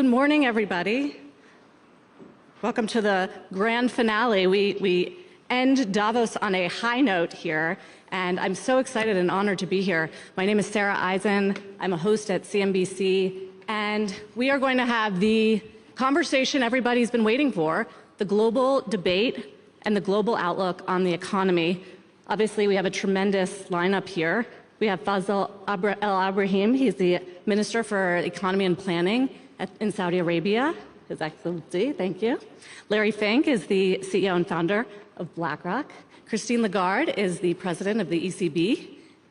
Good morning, everybody. Welcome to the grand finale. We end Davos on a high note here, and I'm so excited and honored to be here. My name is Sarah Eisen. I'm a host at CNBC, and we are going to have the conversation everybody's been waiting for, the global debate and the global outlook on the economy. Obviously, we have a tremendous lineup here. We have Fazal El-Abrahim. He's the Minister for Economy and Planning in Saudi Arabia. His Excellency, thank you. Larry Fink is the CEO and founder of BlackRock. Christine Lagarde is the president of the ECB.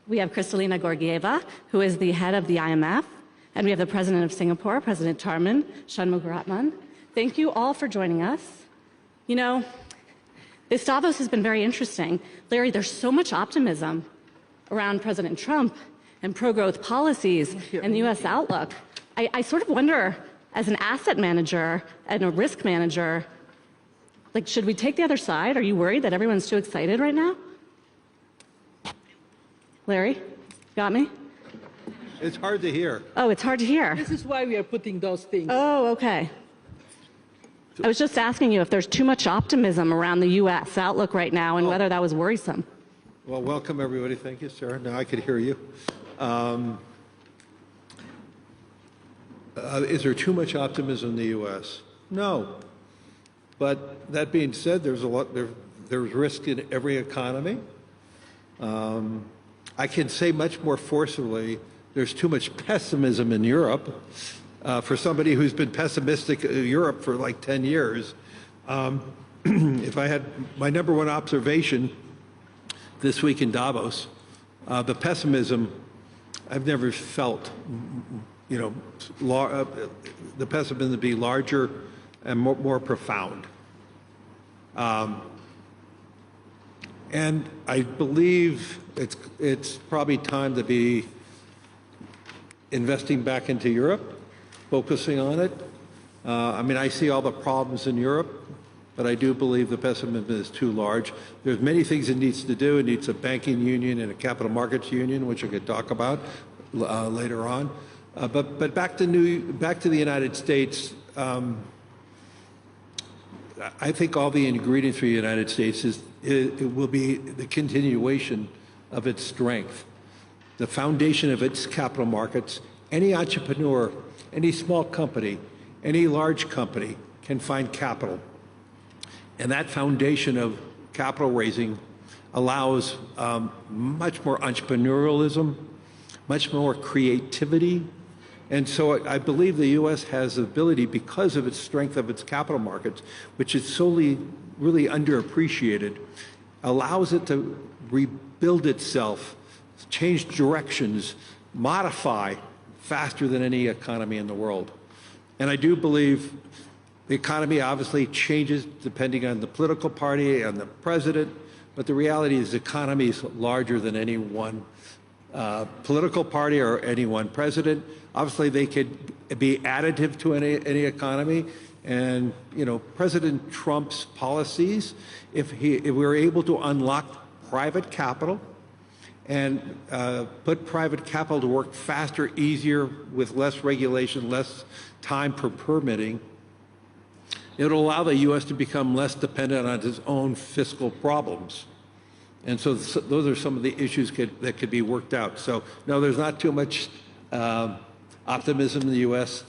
We have Kristalina Georgieva, who is the head of the IMF. And we have the president of Singapore, President Tharman Shanmugaratnam. Thank you all for joining us. You know, this Davos has been very interesting. Larry, there's so much optimism around President Trump and pro-growth policies and the U.S. outlook. I sort of wonder, as an asset manager and a risk manager, like, should we take the other side? Are you worried that everyone's too excited right now? Larry, got me? It's hard to hear. Oh, it's hard to hear. This is why we are putting those things. Oh, okay. I was just asking you if there's too much optimism around the U.S. outlook right now and whether that was worrisome. Well, welcome, everybody. Thank you, Sarah. Now I could hear you. Is there too much optimism in the U.S.? No. But that being said, there's risk in every economy. I can say much more forcibly, there's too much pessimism in Europe. For somebody who's been pessimistic in Europe for like 10 years, if I had my number one observation this week in Davos, the pessimism, I've never felt, you know, the pessimism to be larger and more profound. And I believe it's probably time to be investing back into Europe, focusing on it. I mean, I see all the problems in Europe, but I do believe the pessimism is too large. There's many things it needs to do. It needs a banking union and a capital markets union, which I could talk about later on. But back to the United States. I think all the ingredients for the United States it will be the continuation of its strength, the foundation of its capital markets. Any entrepreneur, any small company, any large company can find capital. And that foundation of capital raising allows much more entrepreneurialism, much more creativity. And so I believe the U.S. has the ability, because of its strength of its capital markets, which is solely really underappreciated, allows it to rebuild itself, change directions, modify faster than any economy in the world. And I do believe the economy obviously changes depending on the political party and the president, but the reality is the economy is larger than any one political party or any one president. Obviously, they could be additive to any economy. And, you know, President Trump's policies, if we're able to unlock private capital and put private capital to work faster, easier, with less regulation, less time per permitting, it'll allow the U.S. to become less dependent on its own fiscal problems. And so those are some of the issues that could be worked out. So, no, there's not too much optimism in the U.S.,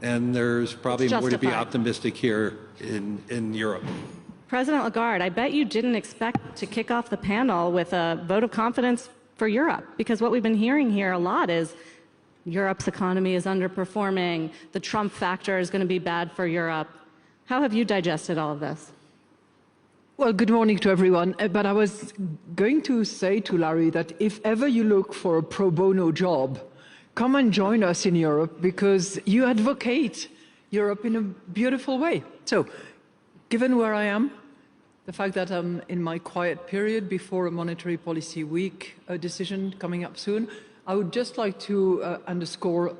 and there's probably more to be optimistic here in Europe. President Lagarde, I bet you didn't expect to kick off the panel with a vote of confidence for Europe, because what we've been hearing here a lot is Europe's economy is underperforming, the Trump factor is going to be bad for Europe. How have you digested all of this? Well, good morning to everyone. But I was going to say to Larry that if ever you look for a pro bono job, come and join us in Europe, because you advocate Europe in a beautiful way. So, given where I am, the fact that I'm in my quiet period before a monetary policy week decision coming up soon, I would just like to underscore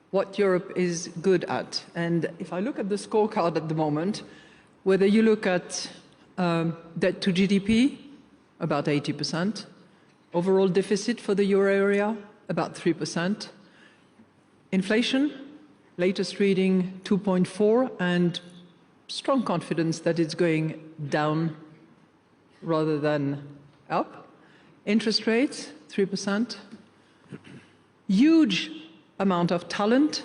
what Europe is good at. And if I look at the scorecard at the moment, whether you look at debt to GDP, about 80%, overall deficit for the euro area, about 3%, inflation, latest reading 2.4, and strong confidence that it's going down rather than up. Interest rates, 3%. Huge amount of talent,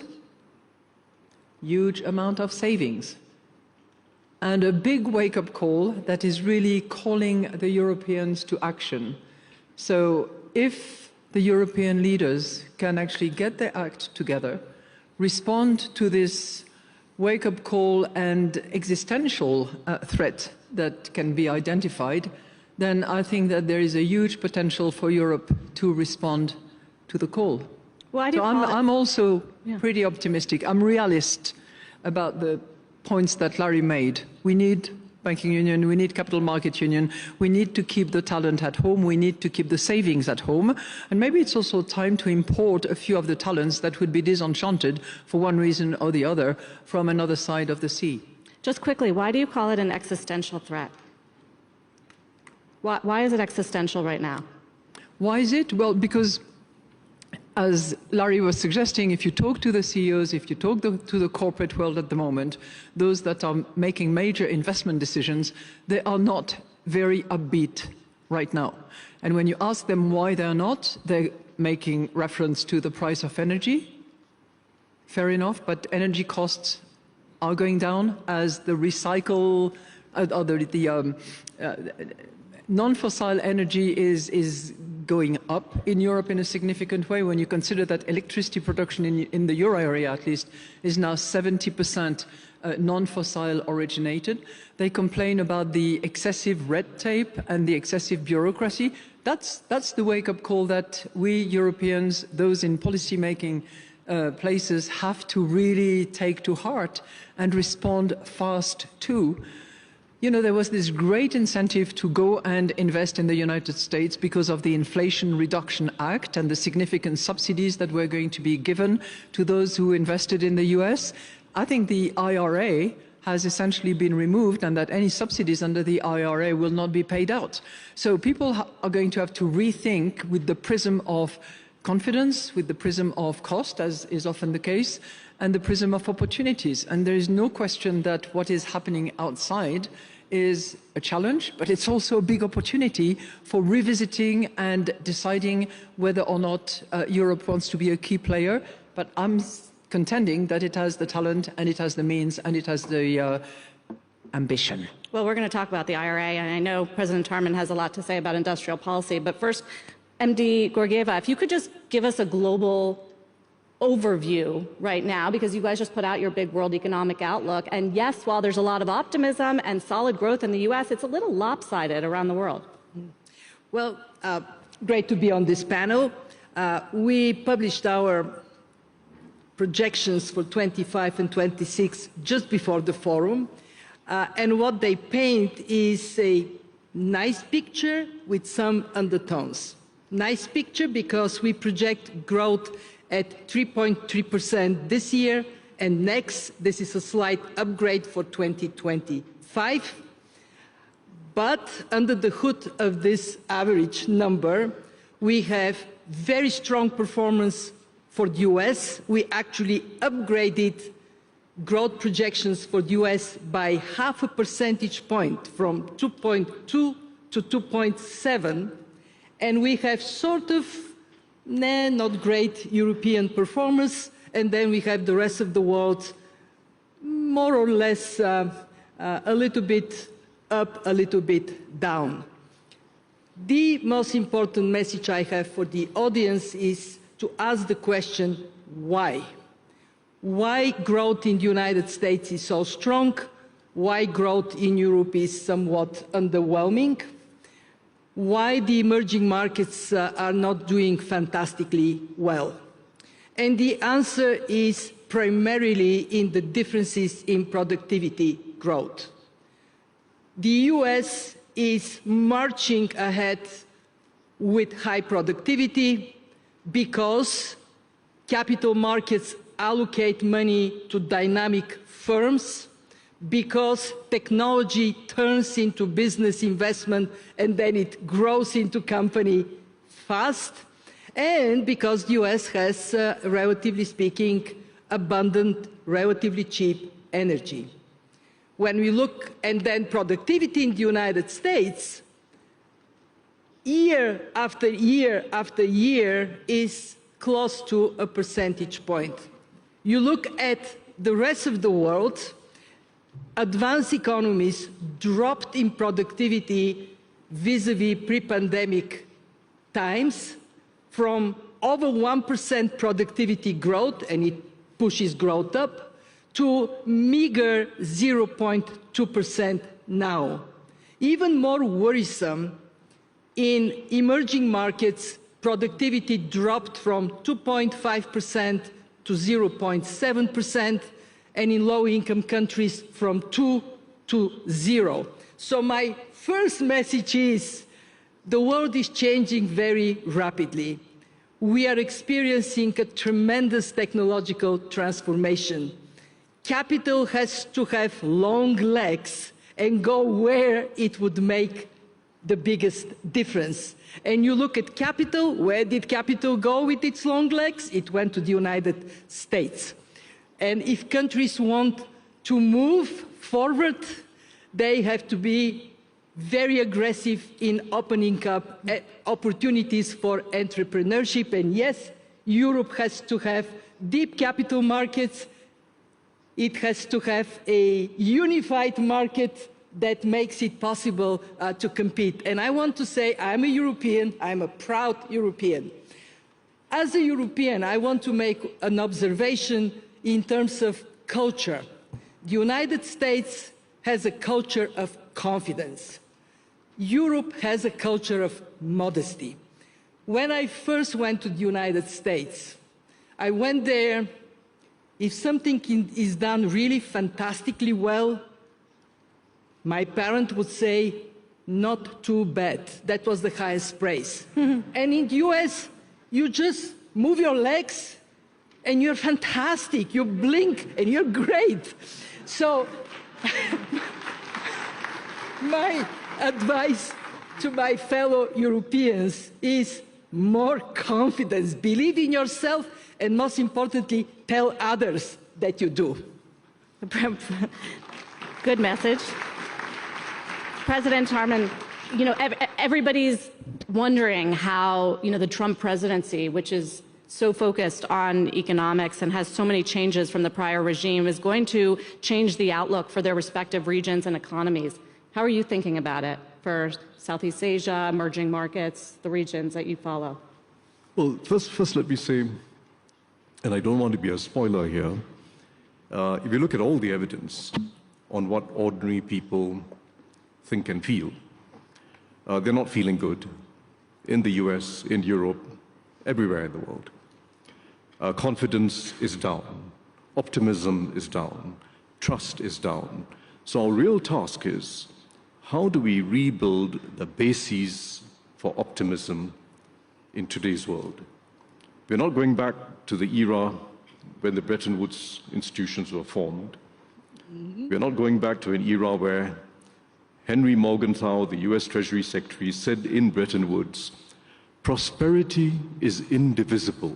huge amount of savings, and a big wake-up call that is really calling the Europeans to action. So if the European leaders can actually get their act together, respond to this wake-up call and existential threat that can be identified, then I think that there is a huge potential for Europe to respond to the call. Well, so I'm also pretty optimistic. I'm realist about the points that Larry made. We need banking union, we need capital market union, we need to keep the talent at home, we need to keep the savings at home, and maybe it's also time to import a few of the talents that would be disenchanted for one reason or the other from another side of the sea. Just quickly, why do you call it an existential threat? Why is it existential right now? Why is it? Well, because as Larry was suggesting, if you talk to the CEOs, if you talk to the corporate world at the moment, those that are making major investment decisions, they are not very upbeat right now. And when you ask them why they're not, they're making reference to the price of energy. Fair enough, but energy costs are going down as the recycle, or the non-fossil energy is going up in Europe in a significant way when you consider that electricity production in the euro area at least is now 70% non-fossil originated. They complain about the excessive red tape and the excessive bureaucracy. That's the wake-up call that we Europeans, those in policy-making places, have to really take to heart and respond fast to. You know, there was this great incentive to go and invest in the United States because of the Inflation Reduction Act and the significant subsidies that were going to be given to those who invested in the US. I think the IRA has essentially been removed and that any subsidies under the IRA will not be paid out. So people are going to have to rethink with the prism of confidence, with the prism of cost, as is often the case, and the prism of opportunities. And there is no question that what is happening outside is a challenge, but it's also a big opportunity for revisiting and deciding whether or not Europe wants to be a key player. But I'm contending that it has the talent and it has the means and it has the ambition. Well, we're going to talk about the IRA, and I know President Tarman has a lot to say about industrial policy, but first, MD Georgieva, if you could just give us a global overview right now, because you guys just put out your big world economic outlook. And yes, while there's a lot of optimism and solid growth in the US, it's a little lopsided around the world. Well, great to be on this panel. We published our projections for 25 and 26 just before the forum. And what they paint is a nice picture with some undertones. Nice picture because we project growth at 3.3% this year, and next, this is a slight upgrade for 2025. But under the hood of this average number, we have very strong performance for the US. We actually upgraded growth projections for the US by 0.5 percentage point from 2.2 to 2.7, and we have sort of not great European performance, and then we have the rest of the world more or less a little bit up, a little bit down. The most important message I have for the audience is to ask the question, why? Why growth in the United States is so strong? Why growth in Europe is somewhat underwhelming? Why the emerging markets are not doing fantastically well? And the answer is primarily in the differences in productivity growth. The US is marching ahead with high productivity because capital markets allocate money to dynamic firms, because technology turns into business investment and then it grows into company fast, and because the US has, relatively speaking, abundant, relatively cheap energy. When we look, and then productivity in the United States, year after year after year is close to a percentage point. You look at the rest of the world, advanced economies dropped in productivity vis-à-vis pre-pandemic times from over 1% productivity growth, and it pushes growth up, to meager 0.2% now. Even more worrisome, in emerging markets, productivity dropped from 2.5% to 0.7%, and in low-income countries from 2 to 0. So my first message is, the world is changing very rapidly. We are experiencing a tremendous technological transformation. Capital has to have long legs and go where it would make the biggest difference. And you look at capital, where did capital go with its long legs? It went to the United States. And if countries want to move forward, they have to be very aggressive in opening up opportunities for entrepreneurship. And yes, Europe has to have deep capital markets. It has to have a unified market that makes it possible to compete. And I want to say, I'm a European, I'm a proud European. As a European, I want to make an observation in terms of culture. The United States has a culture of confidence. Europe has a culture of modesty. When I first went to the United States, I went there, if something is done really fantastically well, my parent would say, not too bad. That was the highest praise. And in the US, you just move your legs and you're fantastic. You blink and you're great. So my advice to my fellow Europeans is more confidence. Believe in yourself, and most importantly, tell others that you do. Good message. President Harman, you know, everybody's wondering how, you know, the Trump presidency, which is so focused on economics and has so many changes from the prior regime, is going to change the outlook for their respective regions and economies. How are you thinking about it for Southeast Asia, emerging markets, the regions that you follow? Well, first let me say, and I don't want to be a spoiler here, if you look at all the evidence on what ordinary people think and feel, they're not feeling good in the US, in Europe, everywhere in the world. Confidence is down, optimism is down, trust is down. So our real task is, how do we rebuild the bases for optimism in today's world? We're not going back to the era when the Bretton Woods institutions were formed. We're not going back to an era where Henry Morgenthau, the US Treasury Secretary, said in Bretton Woods, prosperity is indivisible.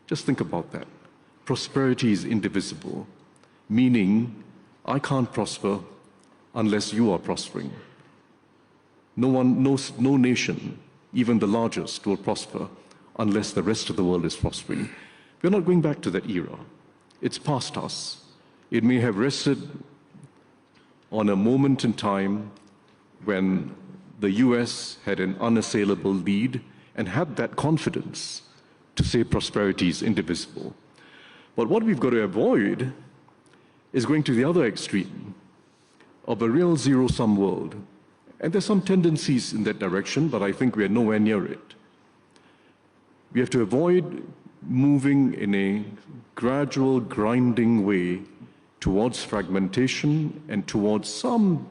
Just think about that. Prosperity is indivisible, meaning I can't prosper unless you are prospering. No nation, even the largest, will prosper unless the rest of the world is prospering. We're not going back to that era. It's past us. It may have rested on a moment in time when the US had an unassailable lead and had that confidence to say prosperity is indivisible. But what we've got to avoid is going to the other extreme of a real zero-sum world. And there's some tendencies in that direction, but I think we are nowhere near it. We have to avoid moving in a gradual, grinding way towards fragmentation and towards some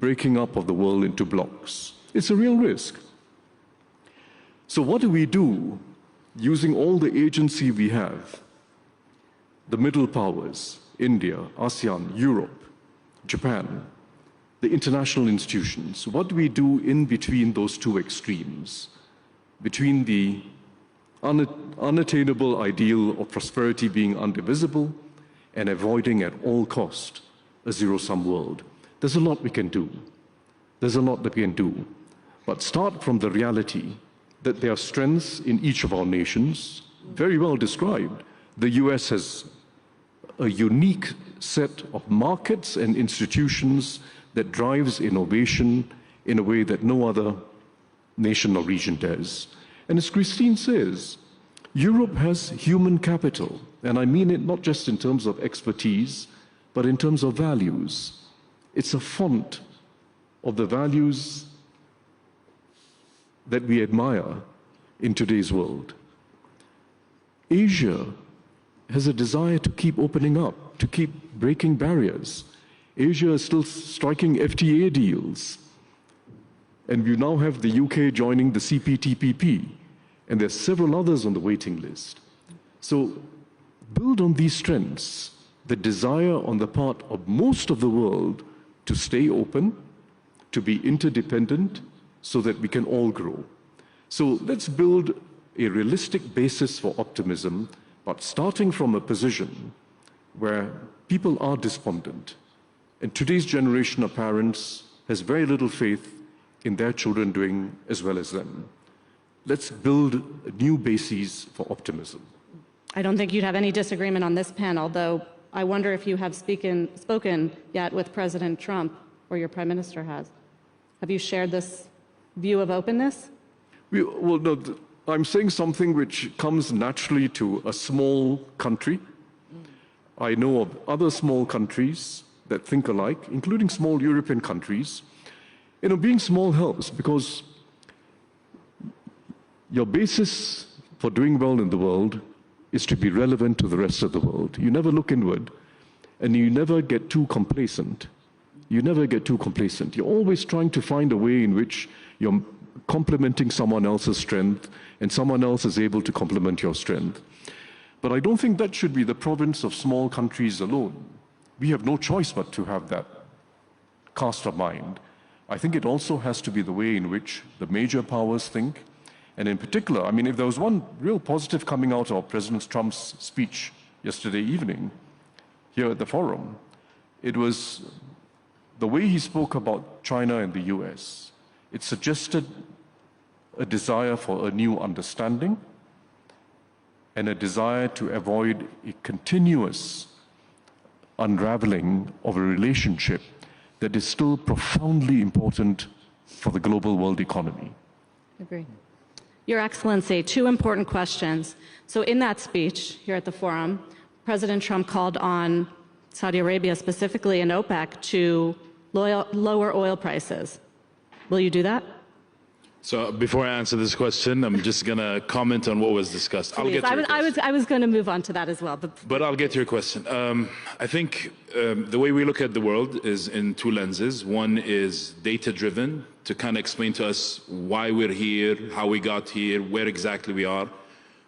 breaking up of the world into blocks. It's a real risk. So what do we do using all the agency we have? The middle powers, India, ASEAN, Europe, Japan, the international institutions. What do we do in between those two extremes? Between the unattainable ideal of prosperity being indivisible, and avoiding at all cost a zero-sum world. There's a lot we can do. There's a lot that we can do. But start from the reality that there are strengths in each of our nations, very well described. The US has a unique set of markets and institutions that drives innovation in a way that no other nation or region does. And as Christine says, Europe has human capital, and I mean it not just in terms of expertise, but in terms of values. It's a font of the values that we admire in today's world. Asia has a desire to keep opening up, to keep breaking barriers. Asia is still striking FTA deals. And we now have the UK joining the CPTPP, and there's several others on the waiting list. So build on these strengths, the desire on the part of most of the world to stay open, to be interdependent, so that we can all grow. So let's build a realistic basis for optimism, but starting from a position where people are despondent. And today's generation of parents has very little faith in their children doing as well as them. Let's build new bases for optimism. I don't think you'd have any disagreement on this panel, though I wonder if you have spoken yet with President Trump, or your Prime Minister has. Have you shared this view of openness? Well, no, I'm saying something which comes naturally to a small country. I know of other small countries that think alike, including small European countries. You know, being small helps because your basis for doing well in the world is to be relevant to the rest of the world. You never look inward, and you never get too complacent. You never get too complacent. You're always trying to find a way in which you're complementing someone else's strength, and someone else is able to complement your strength. But I don't think that should be the province of small countries alone. We have no choice but to have that cast of mind. I think it also has to be the way in which the major powers think. And in particular, I mean, if there was one real positive coming out of President Trump's speech yesterday evening here at the forum, it was the way he spoke about China and the US. It suggested a desire for a new understanding and a desire to avoid a continuous unraveling of a relationship that is still profoundly important for the global world economy. Agree. Your Excellency, two important questions. So in that speech here at the forum, President Trump called on Saudi Arabia, specifically and OPEC, to lower oil prices. Will you do that? So before I answer this question, I'm just going to comment on what was discussed. Please. I was going to move on to that as well. But I'll get to your question. I think the way we look at the world is in two lenses. One is data-driven, to kind of explain to us why we're here, how we got here, where exactly we are.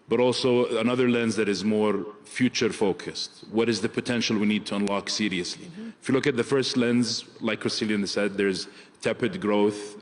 But also another lens that is more future-focused. What is the potential we need to unlock seriously? If you look at the first lens, like Kristalina said, there's tepid growth.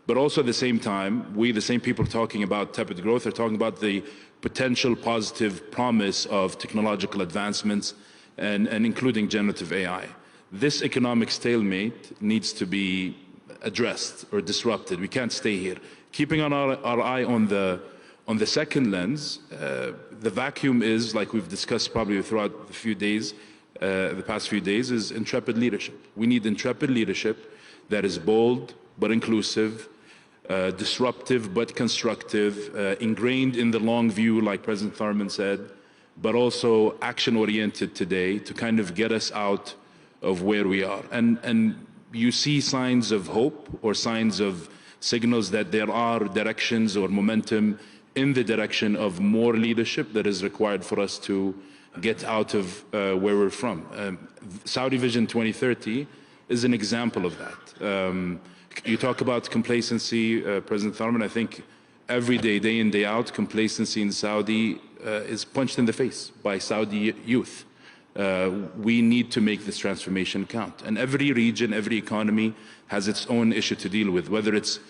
But also at the same time, we, the same people talking about tepid growth, are talking about the potential positive promise of technological advancements and including generative AI. This economic stalemate needs to be addressed or disrupted. We can't stay here. Keeping our eye on the second lens, the vacuum is, like we've discussed probably throughout the past few days, is intrepid leadership. We need intrepid leadership that is bold but inclusive, disruptive but constructive, ingrained in the long view, like President Thurman said, but also action-oriented today to kind of get us out of where we are. And you see signs of hope or signs of signals that there are directions or momentum in the direction of more leadership that is required for us to get out of where we're from. Saudi Vision 2030 is an example of that. You talk about complacency, President Thurman. I think every day, day in, day out, complacency in Saudi is punched in the face by Saudi youth. We need to make this transformation count. And every region, every economy has its own issue to deal with, whether it's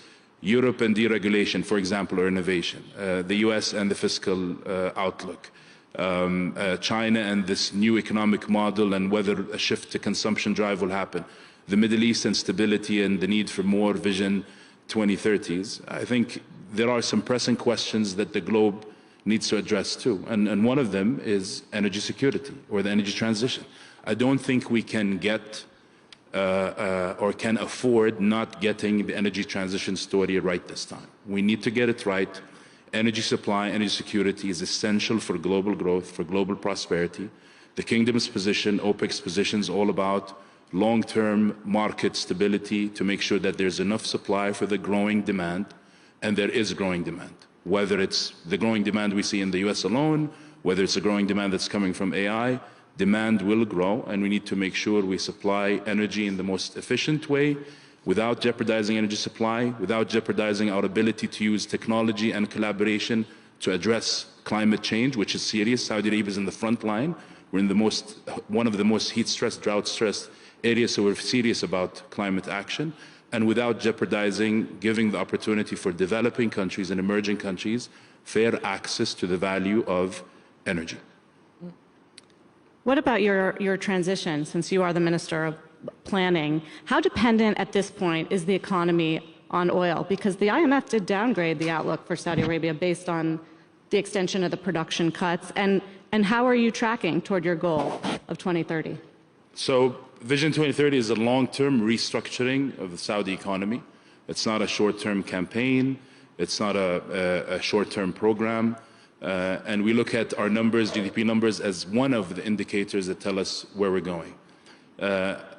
Europe and deregulation, for example, or innovation. The US and the fiscal outlook. China and this new economic model and whether a shift to consumption drive will happen. The Middle East and stability and the need for more Vision 2030s. I think there are some pressing questions that the globe needs to address too. And one of them is energy security or the energy transition. I don't think we can get or can afford not getting the energy transition story right this time. We need to get it right. Energy supply, energy security is essential for global growth, for global prosperity. The Kingdom's position, OPEC's position is all about long-term market stability to make sure that there's enough supply for the growing demand, and there is growing demand. Whether it's the growing demand we see in the US alone, whether it's a growing demand that's coming from AI, demand will grow, and we need to make sure we supply energy in the most efficient way without jeopardizing energy supply, without jeopardizing our ability to use technology and collaboration to address climate change, which is serious. Saudi Arabia is in the front line. We're in one of the most heat-stressed, drought-stressed areas, so we're serious about climate action, and without jeopardizing giving the opportunity for developing countries and emerging countries fair access to the value of energy. What about your transition, since you are the Minister of Planning? How dependent at this point is the economy on oil? Because the IMF did downgrade the outlook for Saudi Arabia based on the extension of the production cuts. And how are you tracking toward your goal of 2030? So Vision 2030 is a long-term restructuring of the Saudi economy. It's not a short-term campaign. It's not a short-term program. And we look at our numbers, GDP numbers, as one of the indicators that tell us where we're going.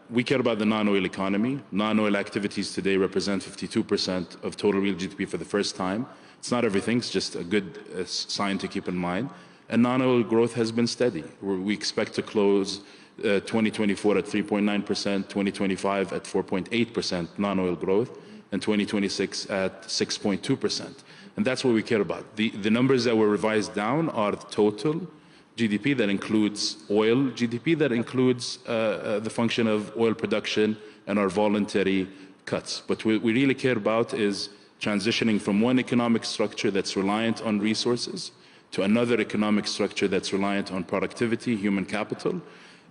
We care about the non-oil economy. Non-oil activities today represent 52% of total real GDP for the first time. It's not everything, it's just a good sign to keep in mind. And non-oil growth has been steady. We expect to close 2024 at 3.9%, 2025 at 4.8% non-oil growth, and 2026 at 6.2%. And that's what we care about. The numbers that were revised down are total GDP that includes oil GDP, that includes the function of oil production and our voluntary cuts. But what we really care about is transitioning from one economic structure that's reliant on resources to another economic structure that's reliant on productivity, human capital,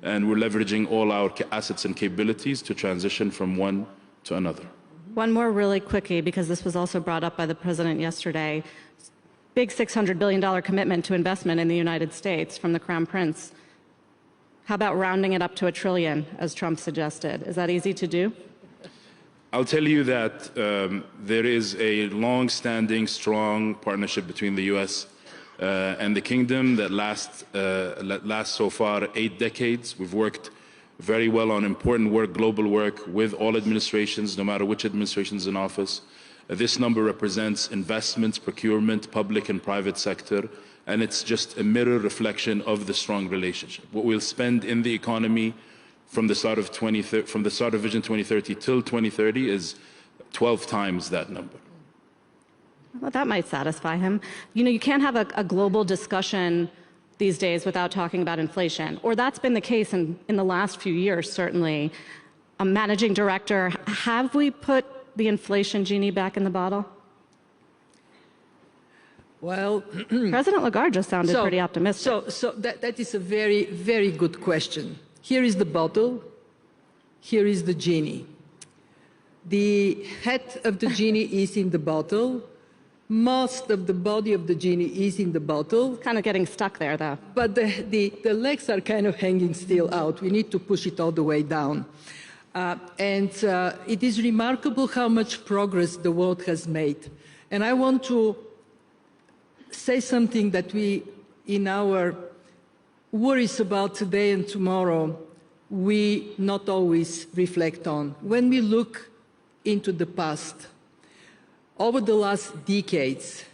and we're leveraging all our assets and capabilities to transition from one to another. One more really quickly, because this was also brought up by the President yesterday. Big $600 billion commitment to investment in the United States from the Crown Prince. How about rounding it up to $1 trillion, as Trump suggested? Is that easy to do? I'll tell you that there is a long-standing, strong partnership between the U.S. And the Kingdom that lasts so far 8 decades. We've worked very well on important work, global work, with all administrations, no matter which administration's in office. This number represents investments, procurement, public and private sector, and it's just a mirror reflection of the strong relationship. What we'll spend in the economy from the start of Vision 2030 till 2030 is 12 times that number. Well, that might satisfy him. You know, you can't have a global discussion these days without talking about inflation, or that's been the case in the last few years, certainly. Managing Director, have we put the inflation genie back in the bottle? Well, President Lagarde just sounded pretty optimistic. So that is a very, very good question. Here is the bottle, here is the genie. The head of the genie is in the bottle. Most of the body of the genie is in the bottle. Kind of getting stuck there, though. But the legs are kind of hanging still out. We need to push it all the way down. It is remarkable how much progress the world has made. And I want to say something that we, in our worries about today and tomorrow, we not always reflect on. When we look into the past, over the last decades,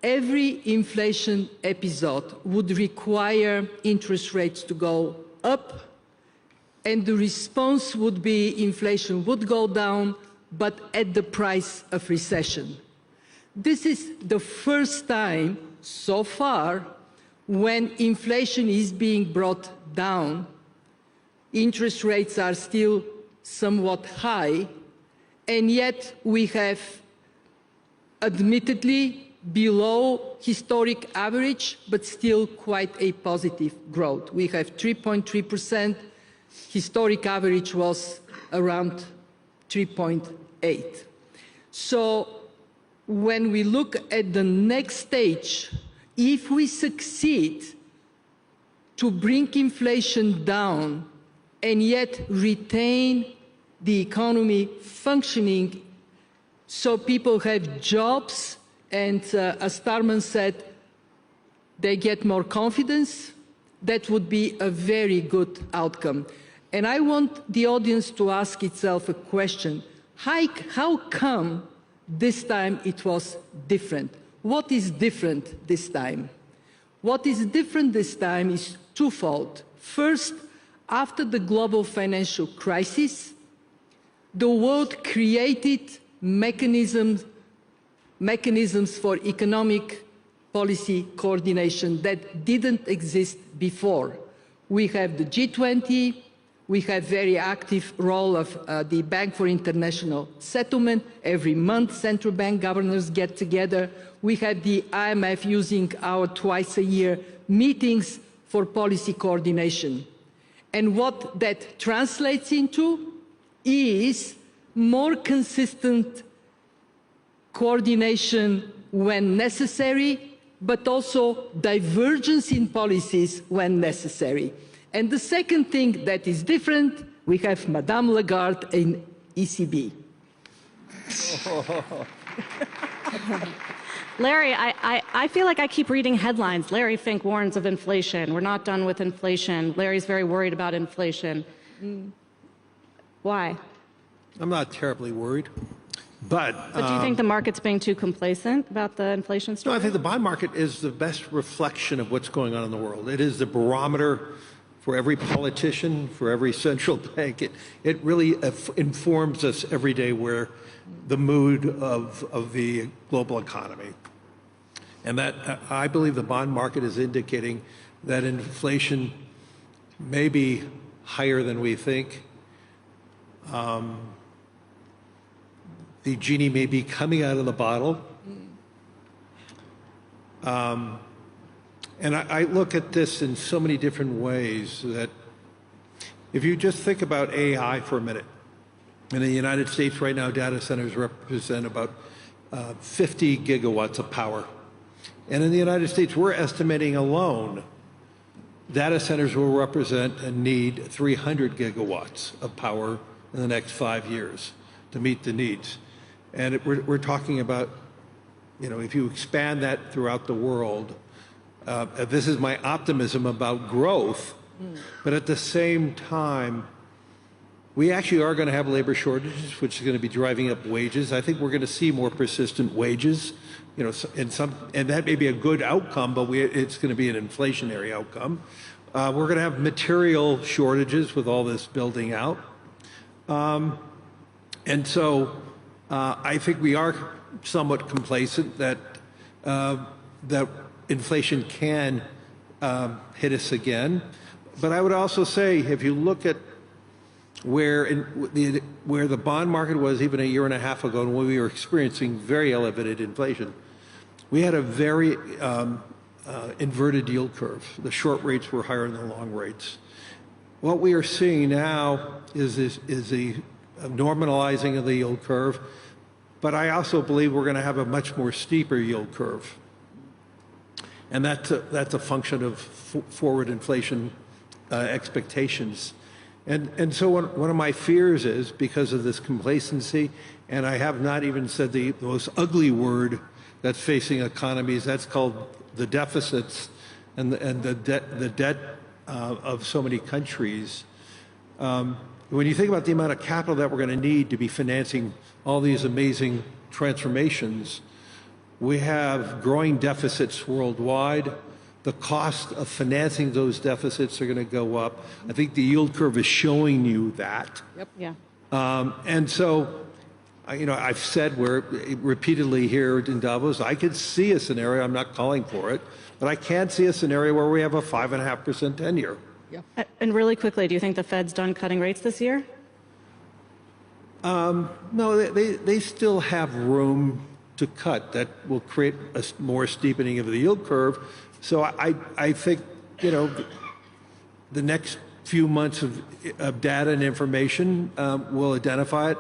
every inflation episode would require interest rates to go up, and the response would be inflation would go down, but at the price of recession. This is the first time so far when inflation is being brought down, interest rates are still somewhat high, and yet we have admittedly below historic average, but still quite a positive growth. We have 3.3%. Historic average was around 3.8. So when we look at the next stage, if we succeed to bring inflation down and yet retain the economy functioning so people have jobs and, as Starman said, they get more confidence, that would be a very good outcome. And I want the audience to ask itself a question. How come this time it was different? What is different this time? What is different this time is twofold. First, after the global financial crisis, the world created mechanisms for economic policy coordination that didn't exist before. We have the G20, we have very active role of the Bank for International Settlement. Every month, central bank governors get together. We have the IMF using our twice-a-year meetings for policy coordination. And what that translates into is more consistent coordination when necessary, but also divergence in policies when necessary. And the second thing that is different, we have Madame Lagarde in ECB. Larry, I feel like I keep reading headlines. Larry Fink warns of inflation. We're not done with inflation. Larry's very worried about inflation. Why? I'm not terribly worried. But do you think the market's being too complacent about the inflation story? no, I think the bond market is the best reflection of what's going on in the world. It is the barometer for every politician, for every central bank. It really informs us every day where the mood of the global economy. And that I believe the bond market is indicating that inflation may be higher than we think. The genie may be coming out of the bottle. And I look at this in so many different ways that if you just think about AI for a minute, in the United States right now, data centers represent about 50 gigawatts of power. And in the United States, we're estimating alone, data centers will represent and need 300 gigawatts of power in the next 5 years to meet the needs. And we're talking about, you know, if you expand that throughout the world, this is my optimism about growth, but at the same time, we actually are going to have labor shortages, which is going to be driving up wages. I think we're going to see more persistent wages, you know, and that may be a good outcome, but it's going to be an inflationary outcome. We're going to have material shortages with all this building out. And so I think we are somewhat complacent that that inflation can hit us again. But I would also say, if you look at where the bond market was even a year and a half ago, and when we were experiencing very elevated inflation, we had a very inverted yield curve. The short rates were higher than the long rates. What we are seeing now is the normalizing of the yield curve, but I also believe we're going to have a much more steeper yield curve. And that's a function of forward inflation expectations. And so one of my fears is, because of this complacency, and I have not even said the most ugly word that's facing economies, that's called the deficits and the debt of so many countries. When you think about the amount of capital that we're going to need to be financing all these amazing transformations, we have growing deficits worldwide. The cost of financing those deficits are going to go up. I think the yield curve is showing you that. Yep. Yeah. And so, you know, I've said repeatedly here in Davos, I could see a scenario, I'm not calling for it, but I can see a scenario where we have a 5.5% 10-year. Yeah. And really quickly, do you think the Fed's done cutting rates this year? No, they still have room to cut. That will create a more steepening of the yield curve. So I think, you know, the next few months of data and information will identify it.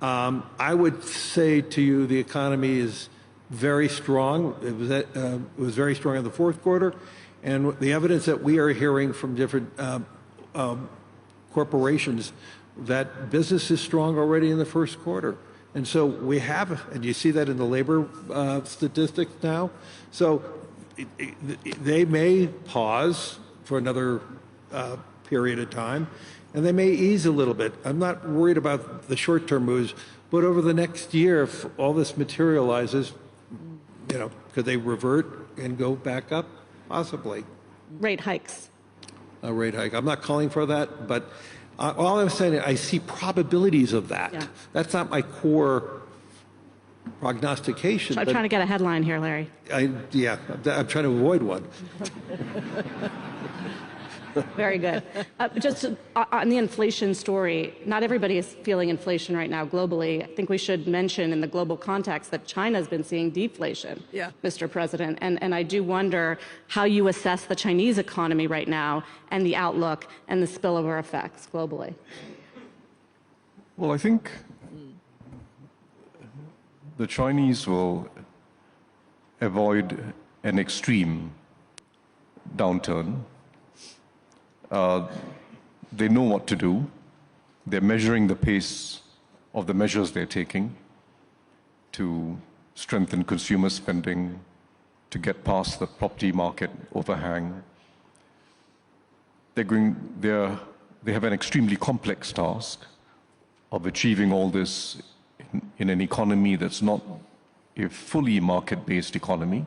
I would say to you the economy is very strong. It was very strong in the fourth quarter. And the evidence that we are hearing from different corporations that business is strong already in the first quarter. And so we have, and you see that in the labor statistics now. So they may pause for another period of time, and they may ease a little bit. I'm not worried about the short-term moves, but over the next year, if all this materializes, you know, could they revert and go back up? Possibly. Rate hikes. A rate hike. I'm not calling for that, but all I'm saying is I see probabilities of that. Yeah. That's not my core prognostication. I'm trying to get a headline here, Larry. I'm trying to avoid one. Very good. Just on the inflation story, not everybody is feeling inflation right now globally. I think we should mention in the global context that China has been seeing deflation, Mr. President. And I do wonder how you assess the Chinese economy right now and the outlook and the spillover effects globally. Well, I think the Chinese will avoid an extreme downturn. They know what to do. They're measuring the pace of the measures they're taking to strengthen consumer spending, to get past the property market overhang. They have an extremely complex task of achieving all this in an economy that's not a fully market-based economy.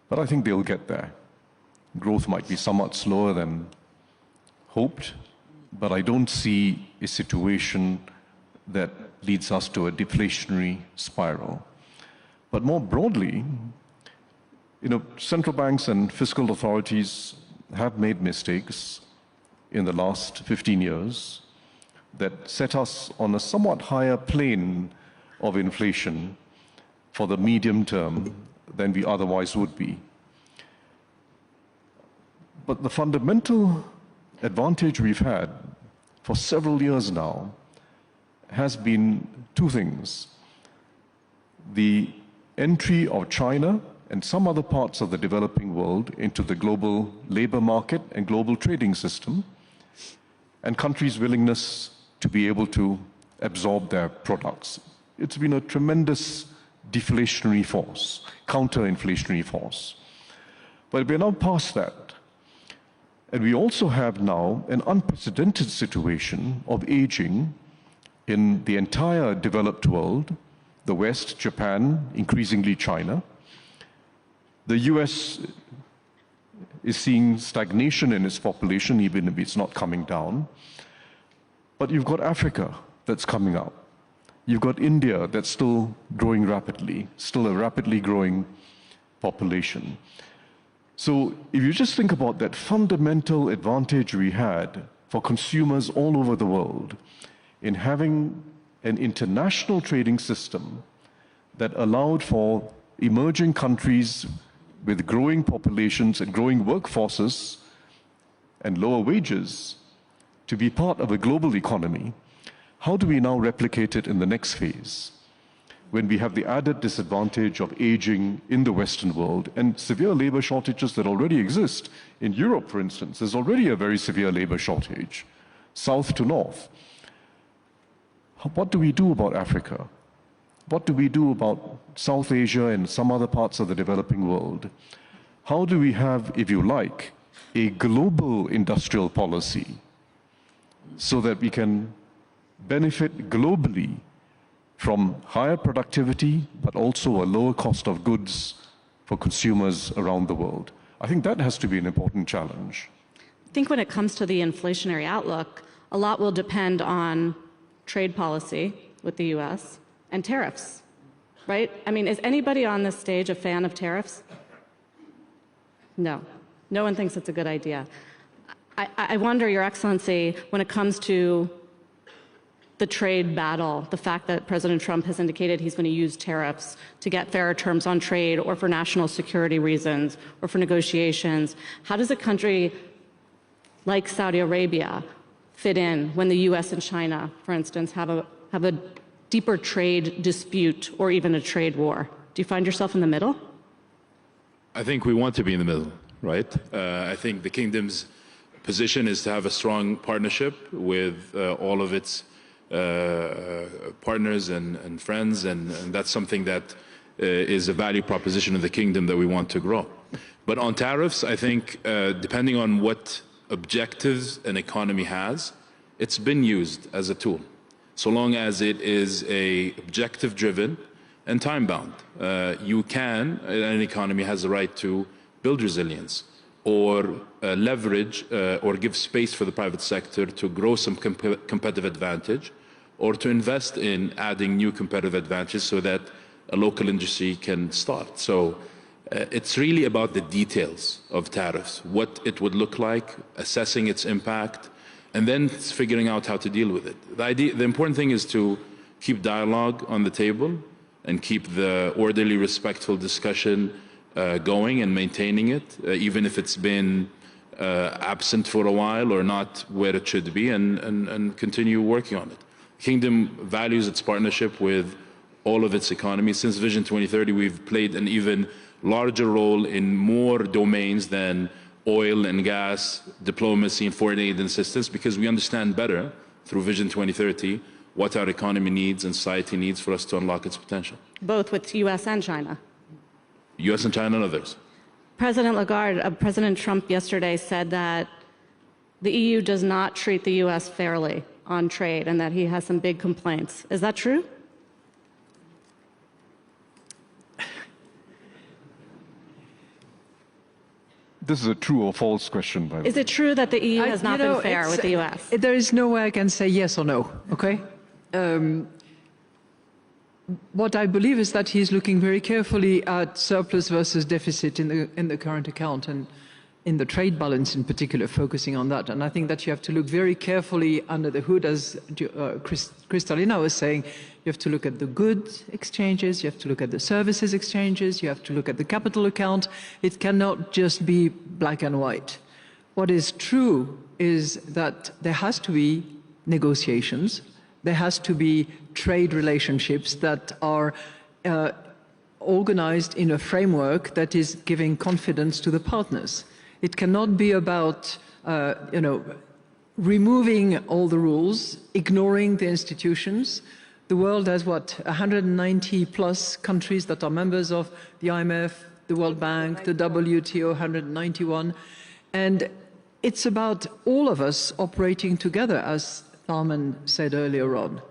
But I think they'll get there. Growth might be somewhat slower than hoped, but I don't see a situation that leads us to a deflationary spiral. But more broadly, you know, central banks and fiscal authorities have made mistakes in the last 15 years that set us on a somewhat higher plane of inflation for the medium term than we otherwise would be. But the fundamental advantage we've had for several years now has been two things. The entry of China and some other parts of the developing world into the global labor market and global trading system, and countries' willingness to be able to absorb their products. It's been a tremendous deflationary force, counter-inflationary force. But we're now past that. And we also have now an unprecedented situation of aging in the entire developed world, the West, Japan, increasingly China. The US is seeing stagnation in its population, even if it's not coming down. But you've got Africa that's coming up. You've got India that's still growing rapidly, still a rapidly growing population. So if you just think about that fundamental advantage we had for consumers all over the world in having an international trading system that allowed for emerging countries with growing populations and growing workforces and lower wages to be part of a global economy, how do we now replicate it in the next phase? When we have the added disadvantage of aging in the Western world and severe labor shortages that already exist. In Europe, for instance, there's already a very severe labor shortage, south to north. What do we do about Africa? What do we do about South Asia and some other parts of the developing world? How do we have, if you like, a global industrial policy so that we can benefit globally from higher productivity, but also a lower cost of goods for consumers around the world? I think that has to be an important challenge. I think when it comes to the inflationary outlook, a lot will depend on trade policy with the US and tariffs, right? I mean, is anybody on this stage a fan of tariffs? No. No one thinks it's a good idea. I wonder, Your Excellency, when it comes to the trade battle, the fact that President Trump has indicated he's going to use tariffs to get fairer terms on trade or for national security reasons or for negotiations? How does a country like Saudi Arabia fit in when the US and China, for instance, have a deeper trade dispute or even a trade war? Do you find yourself in the middle? I think we want to be in the middle, right? I think the kingdom's position is to have a strong partnership with all of its partners and friends, and that's something that is a value proposition of the kingdom that we want to grow. But on tariffs, I think depending on what objectives an economy has, it's been used as a tool, so long as it is objective-driven and time-bound. An economy has the right to build resilience or leverage or give space for the private sector to grow some competitive advantage, or to invest in adding new competitive advantages so that a local industry can start. So it's really about the details of tariffs, what it would look like, assessing its impact, and then figuring out how to deal with it. The important thing is to keep dialogue on the table and keep the orderly, respectful discussion going and maintaining it, even if it's been absent for a while or not where it should be, and continue working on it. Kingdom values its partnership with all of its economies. Since Vision 2030, we've played an even larger role in more domains than oil and gas, diplomacy, and foreign aid and assistance, because we understand better through Vision 2030 what our economy needs and society needs for us to unlock its potential. Both with US and China. US and China and others. President Lagarde, President Trump yesterday said that the EU does not treat the US fairly on trade and that he has some big complaints. Is that true? This is a true or false question, by the way. Is it true that the EU has not been fair with the US? There is no way I can say yes or no, okay? What I believe is that he's looking very carefully at surplus versus deficit in the current account, and in the trade balance in particular, focusing on that. And I think that you have to look very carefully under the hood, as Kristalina was saying. You have to look at the goods exchanges, you have to look at the services exchanges, you have to look at the capital account. It cannot just be black and white. What is true is that there has to be negotiations, there has to be trade relationships that are organized in a framework that is giving confidence to the partners. It cannot be about, removing all the rules, ignoring the institutions. The world has, 190 plus countries that are members of the IMF, the World Bank, the WTO, 191. And it's about all of us operating together, as Tharman said earlier on.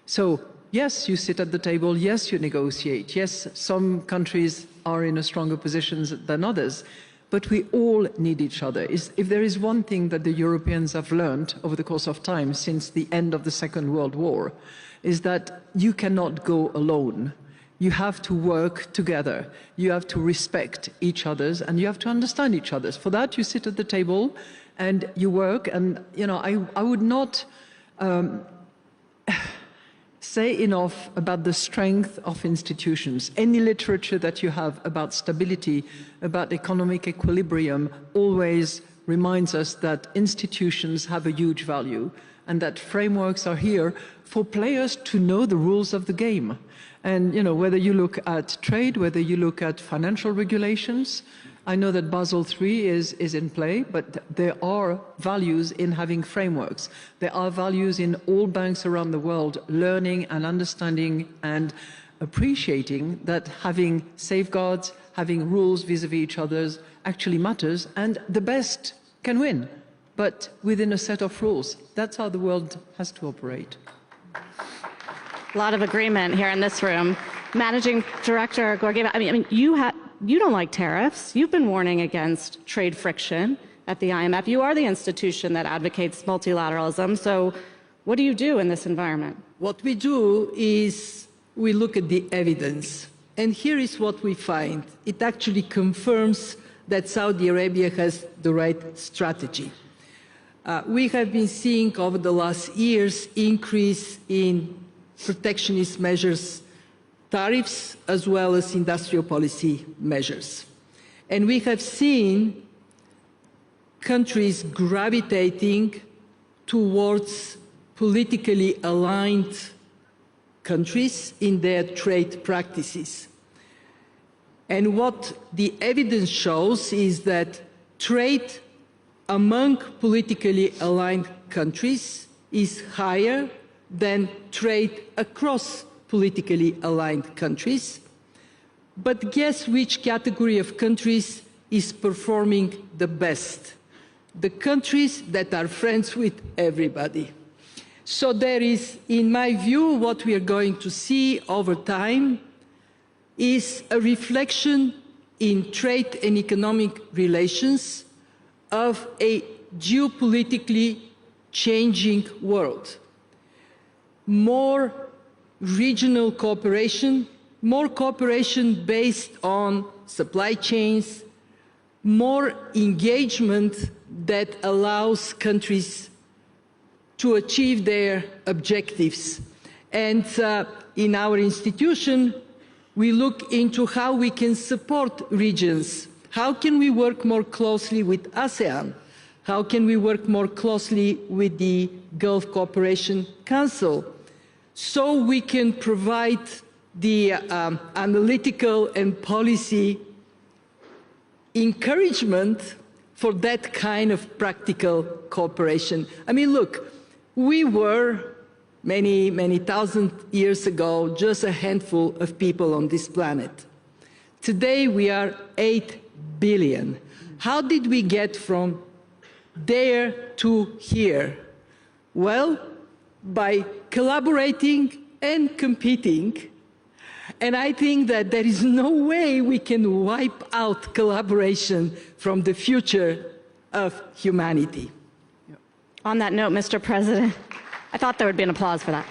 So, yes, you sit at the table, yes, you negotiate, yes, some countries are in a stronger position than others, but we all need each other. If there is one thing that the Europeans have learned over the course of time since the end of the Second World War, is that you cannot go alone. You have to work together. You have to respect each other's, and you have to understand each other's. For that, you sit at the table and you work. And, I would not say enough about the strength of institutions. Any literature that you have about stability, about economic equilibrium, always reminds us that institutions have a huge value and that frameworks are here for players to know the rules of the game. And, whether you look at trade, whether you look at financial regulations, I know that Basel III is in play, but there are values in having frameworks. There are values in all banks around the world learning and understanding and appreciating that having safeguards, having rules vis-à-vis each other's actually matters, and the best can win, but within a set of rules. That's how the world has to operate. A lot of agreement here in this room. Managing Director Georgieva, I mean, you don't like tariffs. You've been warning against trade friction at the IMF. You are the institution that advocates multilateralism. So what do you do in this environment? What we do is we look at the evidence. And here is what we find. It actually confirms that Saudi Arabia has the right strategy. We have been seeing over the last years increase in protectionist measures, tariffs, as well as industrial policy measures. And we have seen countries gravitating towards politically aligned countries in their trade practices. And what the evidence shows is that trade among politically aligned countries is higher than trade across politically aligned countries. But guess which category of countries is performing the best? The countries that are friends with everybody. So there is, in my view, what we are going to see over time is a reflection in trade and economic relations of a geopolitically changing world. More regional cooperation, more cooperation based on supply chains, more engagement that allows countries to achieve their objectives. And in our institution, we look into how we can support regions. How can we work more closely with ASEAN? How can we work more closely with the Gulf Cooperation Council? So we can provide the analytical and policy encouragement for that kind of practical cooperation. I mean, look, we were many thousand years ago just a handful of people on this planet. Today we are 8 billion. How did we get from there to here? Well, by collaborating and competing. And I think that there is no way we can wipe out collaboration from the future of humanity. On that note, Mr. President, I thought there would be an applause for that.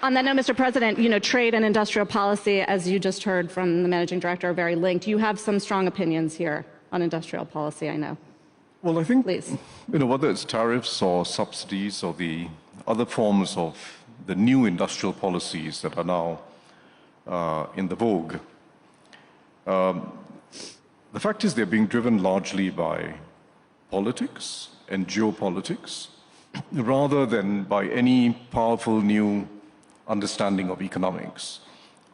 On that note, Mr. President, you know, trade and industrial policy, as you just heard from the managing director, are very linked. You have some strong opinions here on industrial policy, I know. Well, I think, Please. you know, whether it's tariffs or subsidies or the other forms of the new industrial policies that are now in the vogue, the fact is they're being driven largely by politics and geopolitics rather than by any powerful new understanding of economics,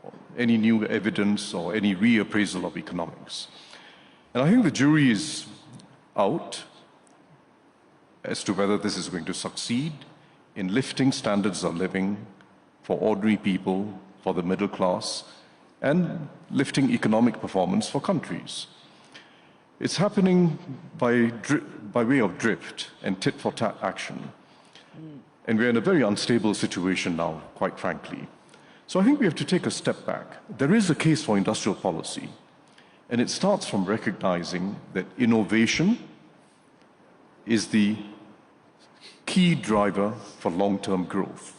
or any new evidence or any reappraisal of economics. And I think the jury is out as to whether this is going to succeed in lifting standards of living for ordinary people, for the middle class, and lifting economic performance for countries. It's happening by way of drift and tit-for-tat action. And we're in a very unstable situation now, quite frankly. So I think we have to take a step back. There is a case for industrial policy, and it starts from recognizing that innovation is the key driver for long-term growth.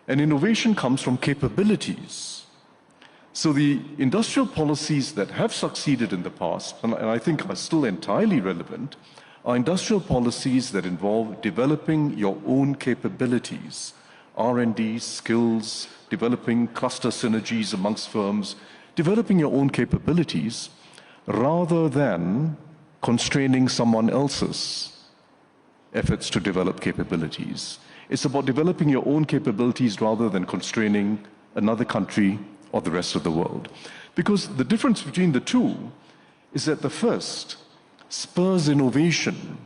And innovation comes from capabilities. So the industrial policies that have succeeded in the past, and I think are still entirely relevant, are industrial policies that involve developing your own capabilities, R&D, skills, developing cluster synergies amongst firms, developing your own capabilities rather than constraining someone else's efforts to develop capabilities. It's about developing your own capabilities rather than constraining another country or the rest of the world. Because the difference between the two is that the first spurs innovation,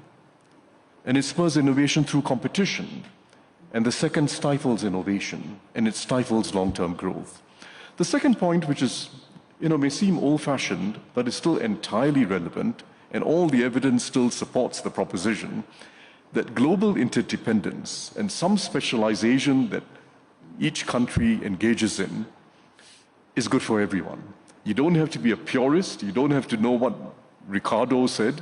and it spurs innovation through competition, and the second stifles innovation, and it stifles long-term growth. The second point, which is, may seem old-fashioned, but is still entirely relevant, and all the evidence still supports the proposition that global interdependence and some specialization that each country engages in is good for everyone. You don't have to be a purist, you don't have to know what Ricardo said,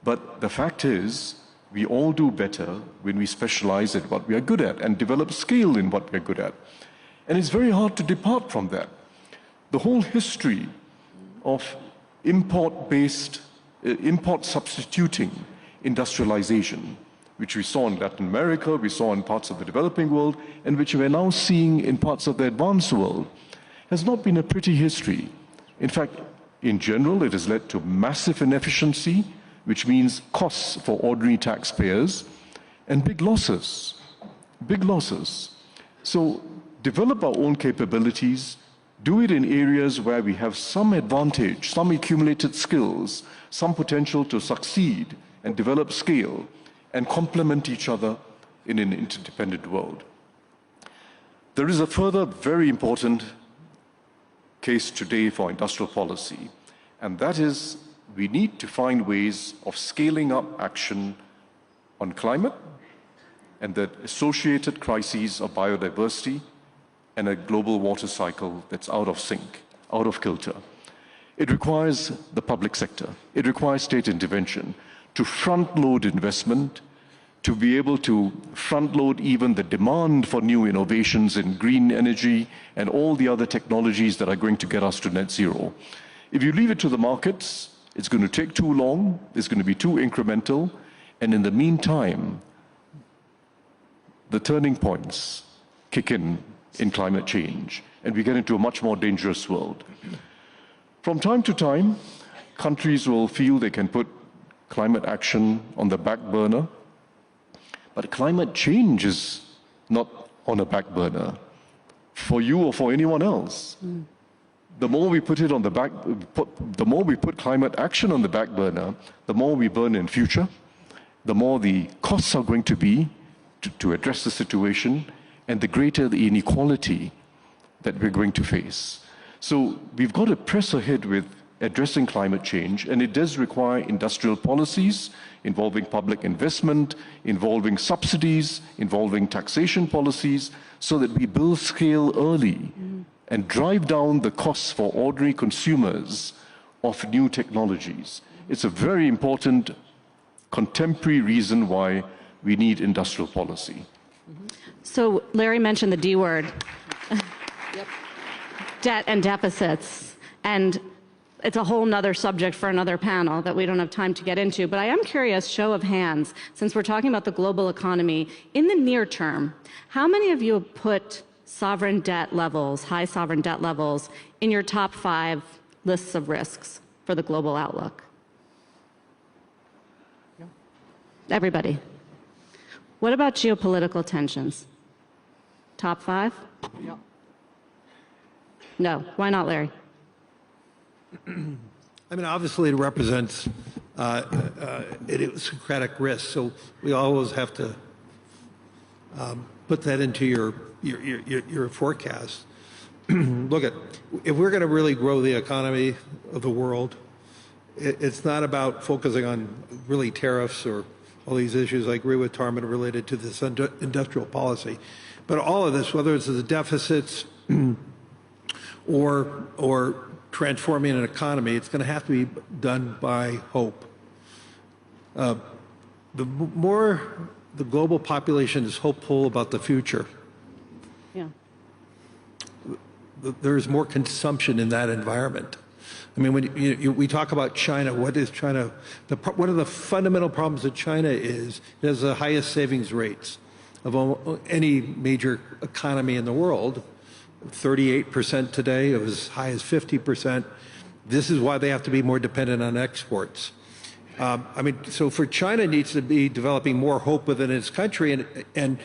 but the fact is, we all do better when we specialize at what we are good at and develop skill in what we're good at. And it's very hard to depart from that. The whole history of import substituting industrialization which we saw in Latin America, we saw in parts of the developing world, and which we're now seeing in parts of the advanced world, has not been a pretty history. In fact, in general, it has led to massive inefficiency, which means costs for ordinary taxpayers, and big losses. Big losses. So develop our own capabilities, do it in areas where we have some advantage, some accumulated skills, some potential to succeed and develop scale, and complement each other in an interdependent world. There is a further very important case today for industrial policy, and that is we need to find ways of scaling up action on climate and the associated crises of biodiversity and a global water cycle that's out of sync, out of kilter. It requires the public sector. It requires state intervention to front-load investment, to be able to front-load even the demand for new innovations in green energy and all the other technologies that are going to get us to net zero. If you leave it to the markets, it's going to take too long, it's going to be too incremental, and in the meantime, the turning points kick in climate change, and we get into a much more dangerous world. From time to time, countries will feel they can put climate action on the back burner, but climate change is not on a back burner for you or for anyone else. The more we put it on the back, the more we put climate action on the back burner, the more we burn in future, the more the costs are going to be to address the situation, and the greater the inequality that we're going to face. So we've got to press ahead with addressing climate change, and it does require industrial policies involving public investment, involving subsidies, involving taxation policies, so that we build scale early and drive down the costs for ordinary consumers of new technologies. It's a very important contemporary reason why we need industrial policy. So Larry mentioned the D word, debt and deficits, and it's a whole nother subject for another panel that we don't have time to get into, but I am curious, show of hands, since we're talking about the global economy, in the near term, how many of you have put sovereign debt levels, high sovereign debt levels, in your top 5 lists of risks for the global outlook? Yeah. Everybody. What about geopolitical tensions? Top 5? Yeah. No. Why not, Larry? I mean, obviously it represents idiosyncratic risk, so we always have to put that into your forecast. Look at, if we're going to really grow the economy of the world, it's not about focusing on really tariffs or all these issues. I agree with Tarman related to this industrial policy, but all of this, whether it's the deficits or transforming an economy, it's going to have to be done by hope. The more the global population is hopeful about the future, there's more consumption in that environment. I mean, when we talk about China, what is China? One of the fundamental problems of China is it has the highest savings rates of any major economy in the world. 38% today, it was as high as 50%. This is why they have to be more dependent on exports. I mean, so for China needs to be developing more hope within its country, and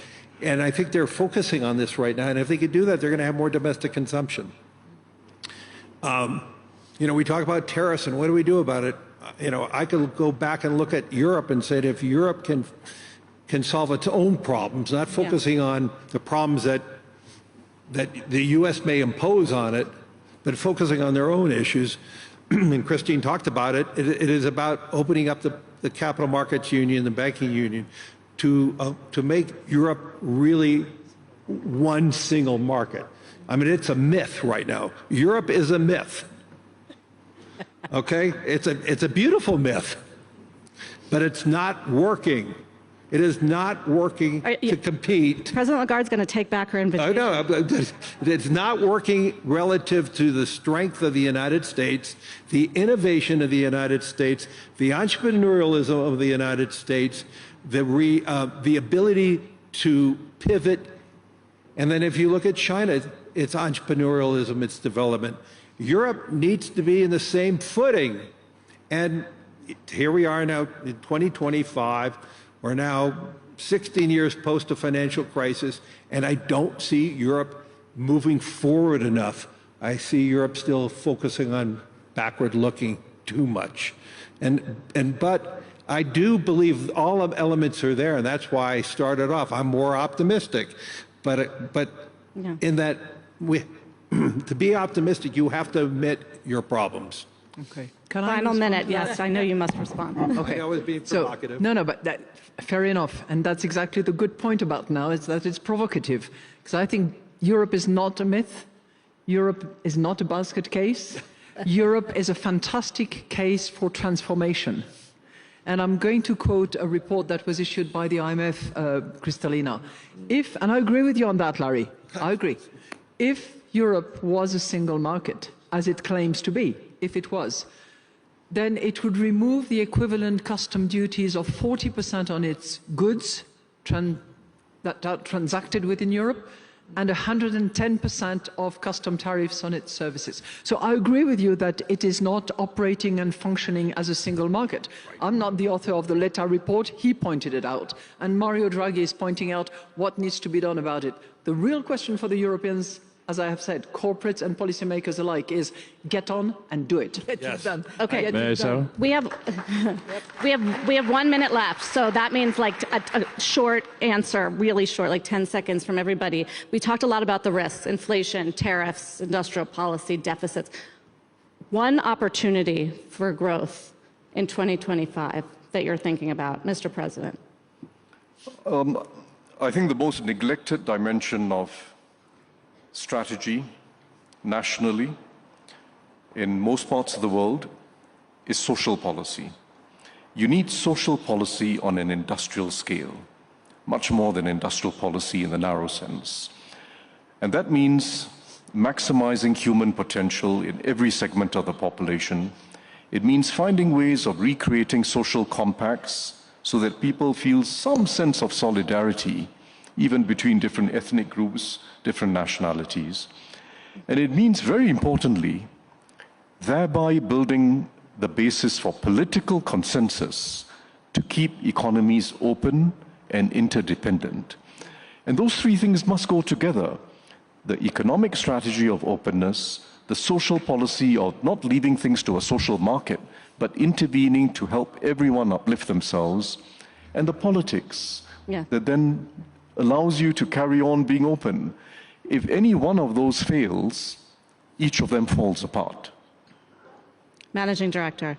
I think they're focusing on this right now. And if they could do that, they're going to have more domestic consumption. You know, we talk about tariffs, and what do we do about it? You know, I could go back and look at Europe and say that if Europe can solve its own problems, not focusing on the problems that the U.S. may impose on it, but focusing on their own issues. And Christine talked about it. It is about opening up the capital markets union, the banking union, to make Europe really one single market. I mean, it's a myth right now. Europe is a myth. Okay, it's a beautiful myth, but it's not working. It is not working to compete. President Lagarde's going to take back her invitation. No, it's not working relative to the strength of the United States, the innovation of the United States, the entrepreneurialism of the United States, the ability to pivot. And then if you look at China, it's entrepreneurialism, it's development. Europe needs to be in the same footing. And here we are now in 2025. We're now 16 years post a financial crisis, and I don't see Europe moving forward enough. I see Europe still focusing on backward looking too much. But I do believe all of elements are there, and that's why I started off. I'm more optimistic. But yeah. In that, to be optimistic, you have to admit your problems. Okay. Final minute, yes, I know you must respond. Okay. I was being provocative. No, but fair enough. And that's exactly the good point about now, is that it's provocative. Because I think Europe is not a myth. Europe is not a basket case. Europe is a fantastic case for transformation. And I'm going to quote a report that was issued by the IMF, Kristalina. And I agree with you on that, Larry, I agree. If Europe was a single market, as it claims to be, if it was, then it would remove the equivalent custom duties of 40% on its goods that are transacted within Europe, and 110% of custom tariffs on its services. So I agree with you that it is not operating and functioning as a single market. Right. I'm not the author of the Letta report, he pointed it out. And Mario Draghi is pointing out what needs to be done about it. The real question for the Europeans, as I have said, corporates and policymakers alike, is get on and do it. Get it done. Okay. We have 1 minute left, so that means like a short answer, really short, like 10 seconds from everybody. We talked a lot about the risks, inflation, tariffs, industrial policy, deficits. One opportunity for growth in 2025 that you're thinking about, Mr. President? I think the most neglected dimension of strategy nationally in most parts of the world is social policy. You need social policy on an industrial scale, much more than industrial policy in the narrow sense. And that means maximizing human potential in every segment of the population. It means finding ways of recreating social compacts so that people feel some sense of solidarity, even between different ethnic groups, different nationalities. And it means, very importantly, thereby building the basis for political consensus to keep economies open and interdependent. And those three things must go together. The economic strategy of openness, the social policy of not leaving things to a social market, but intervening to help everyone uplift themselves, and the politics that then allows you to carry on being open. If any one of those fails, each of them falls apart. Managing Director.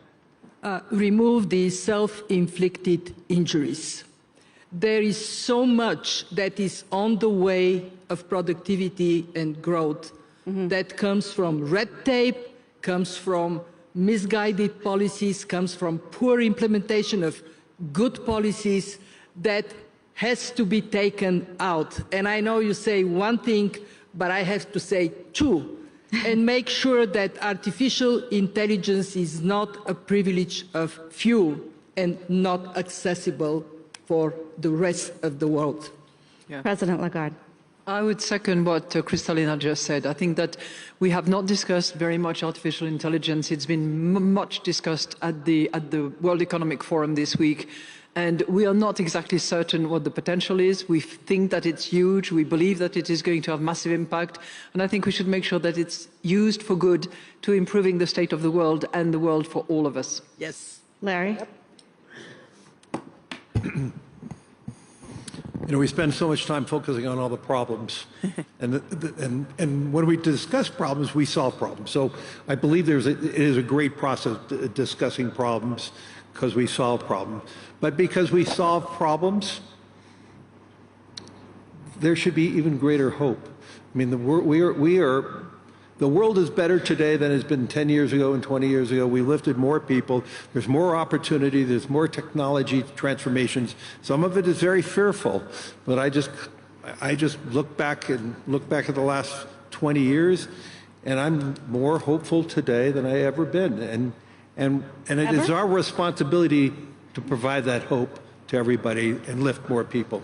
Remove the self-inflicted injuries. There is so much that is on the way of productivity and growth that comes from red tape, comes from misguided policies, comes from poor implementation of good policies that has to be taken out. And I know you say one thing, but I have to say two. And make sure that artificial intelligence is not a privilege of few and not accessible for the rest of the world. Yeah. President Lagarde. I would second what Kristalina just said. I think that we have not discussed very much artificial intelligence. It's been much discussed at the World Economic Forum this week. And we are not exactly certain what the potential is. We think that it's huge. We believe that it is going to have massive impact. And I think we should make sure that it's used for good to improving the state of the world and the world for all of us. Yes. Larry? Yep. You know, we spend so much time focusing on all the problems. and when we discuss problems, we solve problems. So I believe it is a great process discussing problems, because we solve problems. But because we solve problems, there should be even greater hope. I mean, the world is better today than it's been 10 years ago and 20 years ago. We lifted more people. There's more opportunity. There's more technology transformations. Some of it is very fearful. But I just look back at the last 20 years, and I'm more hopeful today than I ever been. And it is our responsibility to provide that hope to everybody and lift more people.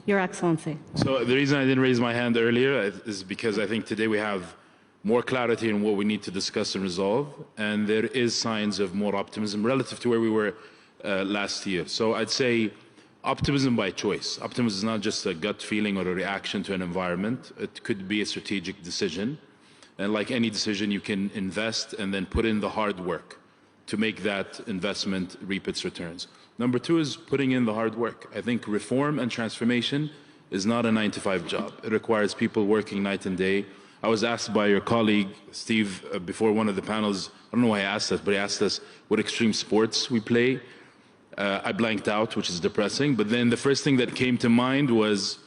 Your Excellency. So the reason I didn't raise my hand earlier is because I think today we have more clarity on what we need to discuss and resolve, and there is signs of more optimism relative to where we were last year. So I'd say optimism by choice. Optimism is not just a gut feeling or a reaction to an environment. It could be a strategic decision. And like any decision, you can invest and then put in the hard work to make that investment reap its returns. Number two is putting in the hard work. I think reform and transformation is not a 9-to-5 job. It requires people working night and day. I was asked by your colleague, Steve, before one of the panels, I don't know why he asked us, but he asked us what extreme sports we play. I blanked out, which is depressing. But then the first thing that came to mind was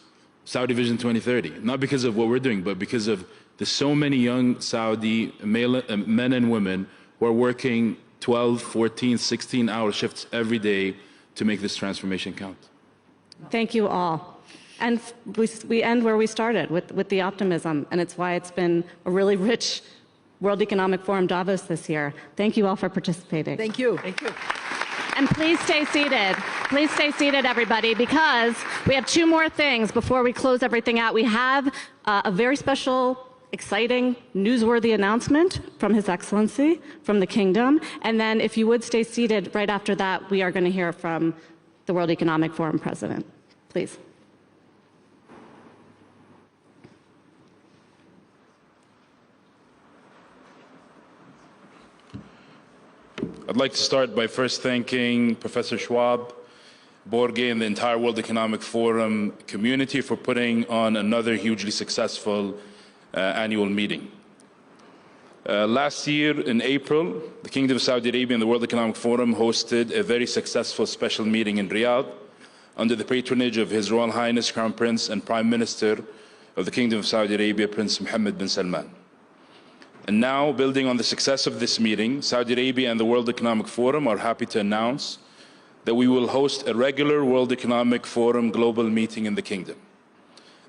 Saudi Vision 2030. Not because of what we're doing, but because of the so many young Saudi men and women who are working 12, 14, 16-hour shifts every day to make this transformation count. Thank you all. And we end where we started, with the optimism, and it's why it's been a really rich World Economic Forum Davos this year. Thank you all for participating. Thank you. Thank you. And please stay seated. Please stay seated, everybody, because we have two more things before we close everything out. We have a very special, exciting, newsworthy announcement from His Excellency, from the Kingdom. And then if you would stay seated right after that, we are going to hear from the World Economic Forum President. Please. I'd like to start by first thanking Professor Schwab, Boerge, and the entire World Economic Forum community for putting on another hugely successful annual meeting. Last year in April, the Kingdom of Saudi Arabia and the World Economic Forum hosted a very successful special meeting in Riyadh under the patronage of His Royal Highness Crown Prince and Prime Minister of the Kingdom of Saudi Arabia, Prince Mohammed bin Salman. And now, building on the success of this meeting, Saudi Arabia and the World Economic Forum are happy to announce that we will host a regular World Economic Forum global meeting in the Kingdom.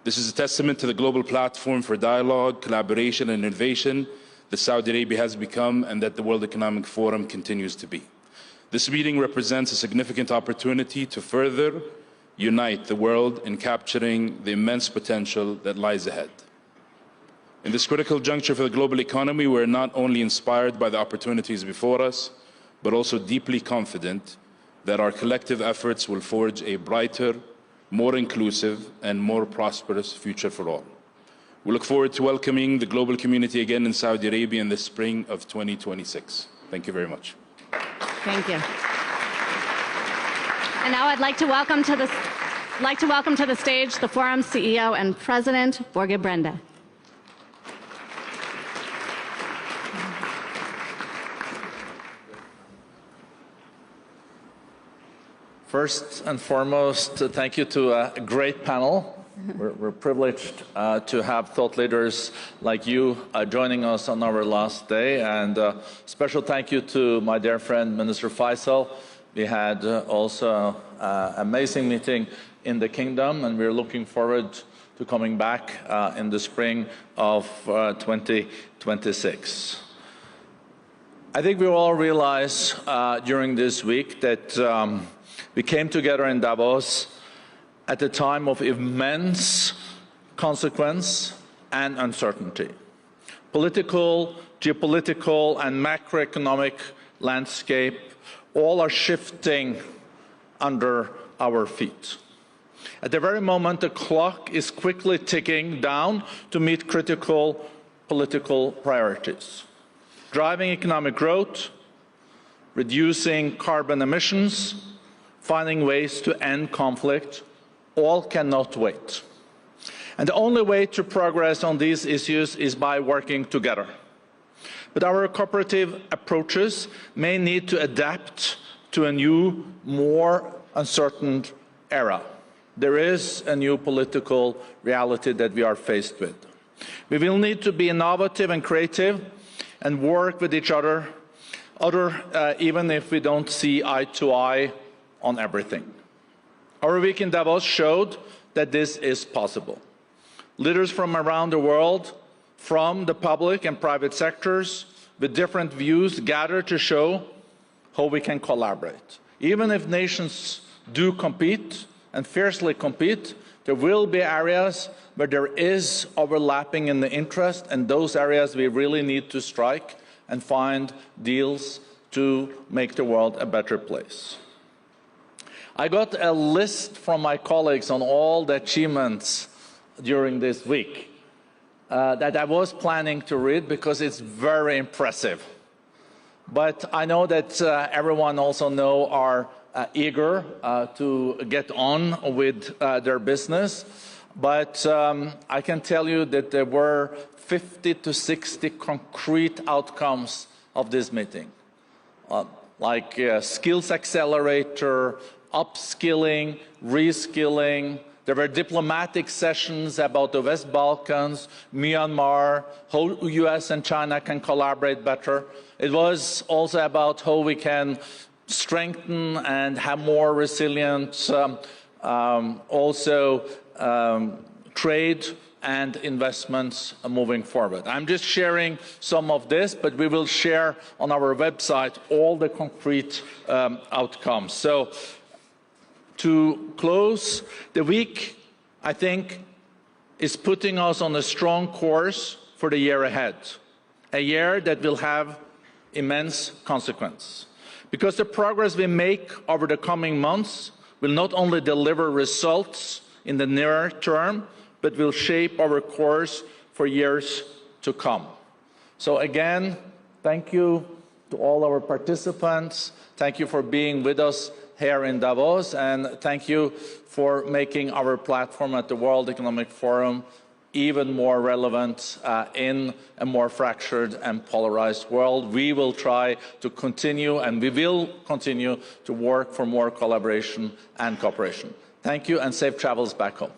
This is a testament to the global platform for dialogue, collaboration, and innovation that Saudi Arabia has become and that the World Economic Forum continues to be. This meeting represents a significant opportunity to further unite the world in capturing the immense potential that lies ahead. In this critical juncture for the global economy, we are not only inspired by the opportunities before us, but also deeply confident that our collective efforts will forge a brighter, more inclusive, and more prosperous future for all. We look forward to welcoming the global community again in Saudi Arabia in the spring of 2026. Thank you very much. Thank you. And now I'd like to welcome to the stage the Forum's CEO and President, Boerge Brende. First and foremost, thank you to a great panel. We're privileged to have thought leaders like you joining us on our last day. And special thank you to my dear friend, Minister Faisal. We had also an amazing meeting in the Kingdom, and we're looking forward to coming back in the spring of 2026. I think we all realize during this week that we came together in Davos at a time of immense consequence and uncertainty. Political, geopolitical, and macroeconomic landscape all are shifting under our feet. At the very moment, the clock is quickly ticking down to meet critical political priorities. Driving economic growth, reducing carbon emissions, finding ways to end conflict, all cannot wait. And the only way to progress on these issues is by working together. But our cooperative approaches may need to adapt to a new, more uncertain era. There is a new political reality that we are faced with. We will need to be innovative and creative and work with each other, even if we don't see eye to eye on everything. Our week in Davos showed that this is possible. Leaders from around the world, from the public and private sectors, with different views gathered to show how we can collaborate. Even if nations do compete and fiercely compete. There will be areas where there is overlapping in the interest, and those areas we really need to strike and find deals to make the world a better place. I got a list from my colleagues on all the achievements during this week that I was planning to read because it's very impressive. But I know that everyone also are eager to get on with their business. But I can tell you that there were 50 to 60 concrete outcomes of this meeting, like skills accelerator, upskilling, reskilling. There were diplomatic sessions about the West Balkans, Myanmar, how US and China can collaborate better. It was also about how we can strengthen and have more resilient trade and investments moving forward. I'm just sharing some of this, but we will share on our website all the concrete outcomes. So to close, the week, I think, is putting us on a strong course for the year ahead, a year that will have immense consequence. Because the progress we make over the coming months will not only deliver results in the near term, but will shape our course for years to come. So again, thank you to all our participants. Thank you for being with us here in Davos, and thank you for making our platform at the World Economic Forum even more relevant in a more fractured and polarized world. We will try to continue, and we will continue to work for more collaboration and cooperation. Thank you, and safe travels back home.